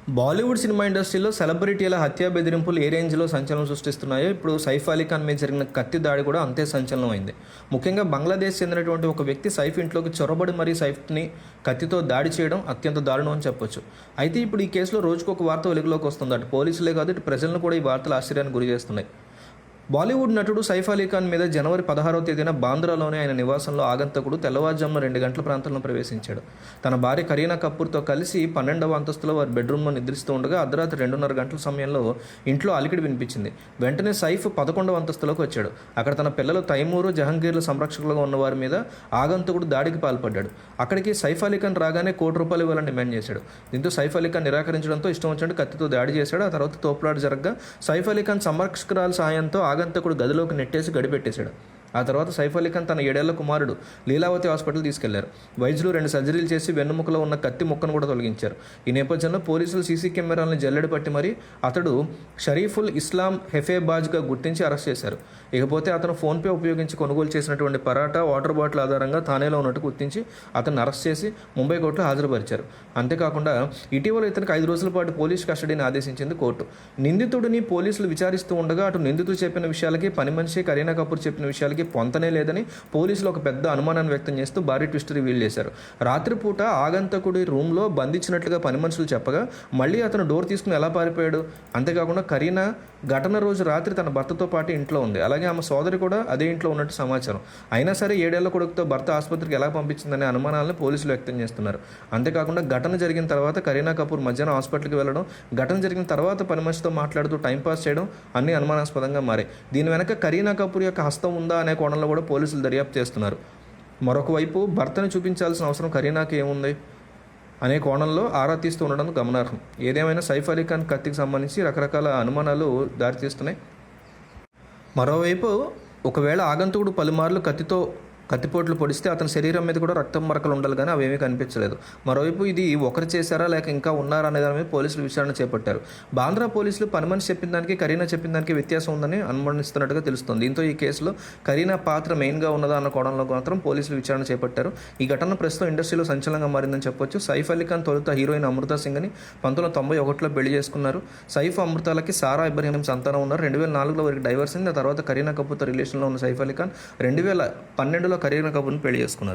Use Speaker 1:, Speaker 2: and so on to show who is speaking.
Speaker 1: Bollywood cinema ఇండస్ట్రీలో సెలబ్రిటీల హత్యా బెదిరింపులు ఏ రేంజ్లో సంచలనం సృష్టిస్తున్నాయో ఇప్పుడు సైఫ్ అలీ ఖాన్ మీద జరిగిన కత్తి దాడి కూడా అంతే సంచలనం అయింది. ముఖ్యంగా బంగ్లాదేశ్ చెందినటువంటి ఒక వ్యక్తి సైఫ్ ఇంట్లోకి చొరబడి మరీ సైఫ్ని కత్తితో దాడి చేయడం అత్యంత దారుణం అని చెప్పొచ్చు. అయితే ఇప్పుడు ఈ కేసులో రోజుకు ఒక వార్త వెలుగులోకి వస్తుంది. అటు పోలీసులే కాదు ఇటు ప్రజలను కూడా ఈ వార్తలు ఆశ్చర్యానికి గురి చేస్తున్నాయి. బాలీవుడ్ నటుడు సైఫ్ అలీ ఖాన్ మీద జనవరి 16వ తేదీన బాంద్రాలోని ఆయన నివాసంలో ఆగంతకుడు తెల్లవారుజామున 2 గంటల ప్రాంతంలో ప్రవేశించాడు. తన భార్య కరీనా కపూర్తో కలిసి 12వ అంతస్తులో వారి బెడ్రూమ్లో నిద్రిస్తూ ఉండగా అర్ధరాత్రి 2:30 గంటల సమయంలో ఇంట్లో అలికిడి వినిపించింది. వెంటనే సైఫ్ 11వ అంతస్తులోకి వచ్చాడు. అక్కడ తన పిల్లలు తైమూరు, జహంగీర్ల సంరక్షకులుగా ఉన్న వారి మీద ఆగంతకుడు దాడికి పాల్పడ్డాడు. అక్కడికి సైఫ్ అలీ ఖాన్ రాగానే ₹1 ఇవ్వాలని డిమాండ్ చేశాడు. దీంతో సైఫ్ అలీ ఖాన్ నిరాకరించడంతో ఇష్టం వచ్చినట్టు కత్తితో దాడి చేశాడు. ఆ తర్వాత తోపులాట జరగగా సైఫ్ అలీ ఖాన్ సంరక్షకురాల సాయంతో ఆగంతకుడు గదిలోకి నెట్టేసి గడిపెట్టేశాడు. ఆ తర్వాత సైఫ్ అలీ ఖాన్ తన 7 ఏళ్ల కుమారుడు లీలావతి హాస్పిటల్ తీసుకెళ్లారు. వైద్యులు 2 సర్జరీలు చేసి వెన్నుముకలో ఉన్న కత్తి ముక్కను కూడా తొలగించారు. ఈ నేపథ్యంలో పోలీసులు సీసీ కెమెరాలను జల్లెడ పట్టి మరీ అతడు షరీఫుల్ ఇస్లాం హెఫేబాజ్గా గుర్తించి అరెస్ట్ చేశారు. ఇకపోతే అతను ఫోన్పే ఉపయోగించి కొనుగోలు చేసినటువంటి పరాటా, వాటర్ బాటిల్ ఆధారంగా తానేలో ఉన్నట్టు గుర్తించి అతన్ని అరెస్ట్ చేసి ముంబై కోర్టులో హాజరుపరిచారు. అంతేకాకుండా ఇటీవల ఇతనికి 5 రోజుల పాటు పోలీస్ కస్టడీని ఆదేశించింది కోర్టు. నిందితుడిని పోలీసులు విచారిస్తూ ఉండగా అటు నిందితుడు చెప్పిన విషయాలకి, పని మనిషి కరీనా కపూర్ చెప్పిన విషయాలకి పొంతనే లేదని పోలీసులు ఒక పెద్ద అనుమానాన్ని వ్యక్తం చేస్తూ భారీ ట్విస్ట్ రివీల్ చేశారు. రాత్రిపూట ఆగంతకుడి రూమ్లో బంధించినట్లుగా పని మనుషులు చెప్పగా మళ్ళీ అతను డోర్ తీసుకుని ఎలా పారిపోయాడు? అంతేకాకుండా కరీనా ఘటన రోజు రాత్రి తన భర్తతో పాటు ఇంట్లో ఉంది. అలాగే ఆమె సోదరి కూడా అదే ఇంట్లో ఉన్నట్టు సమాచారం. అయినా సరే 7 ఏళ్ల కొడుకుతో భర్త ఆసుపత్రికి ఎలా పంపించిందనే అనుమానాలను పోలీసులు వ్యక్తం చేస్తున్నారు. అంతేకాకుండా ఘటన జరిగిన తర్వాత కరీనా కపూర్ మధ్యాహ్నం హాస్పిటల్కి వెళ్ళడం, ఘటన జరిగిన తర్వాత పని మనిషితో మాట్లాడుతూ టైంపాస్ చేయడం అన్నీ అనుమానాస్పదంగా మారాయి. దీని వెనక కరీనా కపూర్ యొక్క హస్తం ఉందా అనే కోణంలో కూడా పోలీసులు దర్యాప్తు చేస్తున్నారు. మరొక వైపు భర్తను చూపించాల్సిన అవసరం కరీనాకి ఏముంది అనే కోణంలో ఆరా తీస్తూ ఉండడం గమనార్హం. ఏదేమైనా సైఫ్ అలీ ఖాన్ కత్తికి సంబంధించి రకరకాల అనుమానాలు దారితీస్తున్నాయి. మరోవైపు ఒకవేళ ఆగంతకుడు పలుమార్లు కత్తిపోట్లు పొడిస్తే అతని శరీరం మీద కూడా రక్తం మరకలు ఉండాలి, కానీ అవేమీ కనిపించలేదు. మరోవైపు ఇది ఒకరు చేశారా లేక ఇంకా ఉన్నారా అనే దాని మీద పోలీసులు విచారణ చేపట్టారు. బాంద్రా పోలీసులు పని మనిషి చెప్పిన దానికి కరీనా చెప్పిన దానికి వ్యత్యాసం ఉందని అనుమానిస్తున్నట్టుగా తెలుస్తుంది. దీంతో ఈ కేసులో కరీనా పాత్ర మెయిన్గా ఉన్నదా అన్న కోణంలో మాత్రం పోలీసులు విచారణ చేపట్టారు. ఈ ఘటన ప్రస్తుతం ఇండస్ట్రీలో సంచలనంగా మారిందని చెప్పొచ్చు. సైఫ్ అలీ ఖాన్ తొలుత హీరోయిన్ అమృతా సింగ్ని 1991లో పెళ్లి చేసుకున్నారు. సైఫ్ అమృతాలకి సారా ఇబ్రహీం సంతానం ఉన్నారు. 2004లో వారికి డైవర్స్ అయింది. ఆ తర్వాత కరీనా కపూర్తో రిలేషన్లో ఉన్న సైఫ్ అలీ ఖాన్ 2012లో కరీనా కపూర్ని పెళ్లి చేసుకున్నారు.